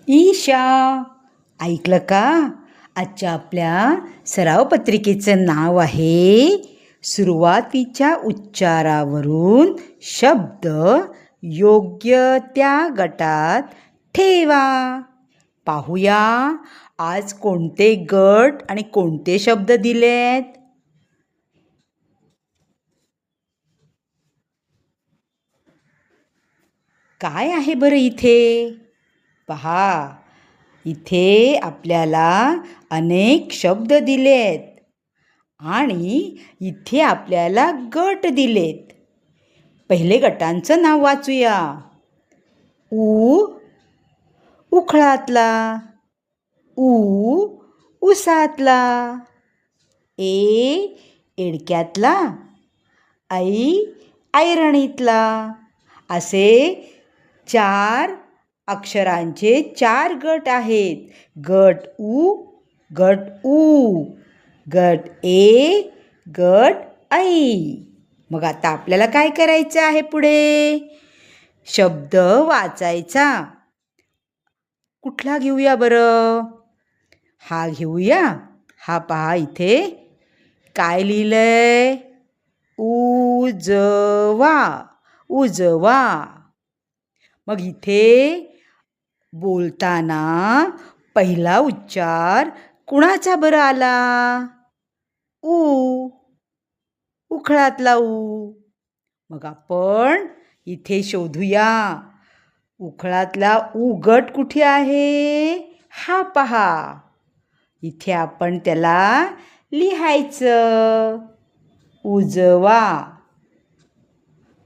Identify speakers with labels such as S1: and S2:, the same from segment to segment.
S1: ईशा. ऐकलं का? आजच्या आपल्या सराव पत्रिकेचं नाव आहे सुरुवातीच्या उच्चारावरून शब्द योग्य त्या गटात ठेवा. पाहूया आज कोणते गट आणि कोणते शब्द दिलेत. काय आहे बरं इथे? पहा, इथे आपल्याला अनेक शब्द दिलेत आणि इथे आपल्याला गट दिलेत. पहिले गटांचं नाव वाचूया. उखळातला, उसातला, एडक्यातला, ऐरणीतला. असे 4 अक्षरांचे 4 गट आहेत. गट गट गट गट ऐ. मग आता आपल्याला काय करायचं आहे पुढे? शब्द वाचायचा. कुठला घेऊया बरं? हा घेऊया. हा पहा इथे काय लिहिलंय? उजवा. उजवा. मग इथे बोलताना पहिला उच्चार कुणाचा बरं आला? उखळातला मग आपण इथे शोधूया. उखळातला गट कुठे आहे? हा पहा. इथे आपण त्याला लिहायचं. उजवा.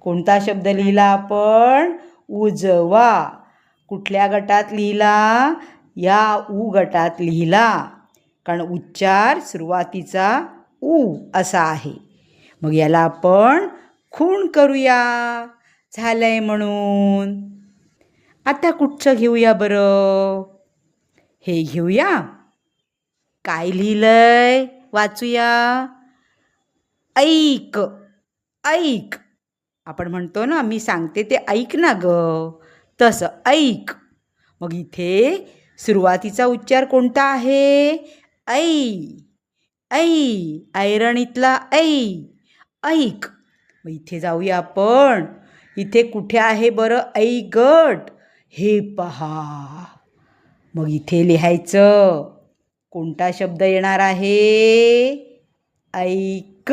S1: कोणता शब्द लिहिला आपण? उजवा. कुठल्या गटात लिहिला? या गटात लिहिला. कारण उच्चार सुरुवातीचा असा आहे. मग याला आपण खूण करूया. झालंय म्हणून. आता कुठचं घेऊया बरं? हे घेऊया. काय लिहिलंय? वाचूया. ऐक. ऐक. आपण म्हणतो ना, मी सांगते ते ऐक ना ग, तसं ऐक. मग इथे सुरुवातीचा उच्चार कोणता आहे? ऐरणीतला ऐक. मग इथे जाऊया आपण. इथे कुठे आहे बरं ऐ गट? हे पहा. मग इथे लिहायचं. कोणता शब्द येणार आहे? ऐक.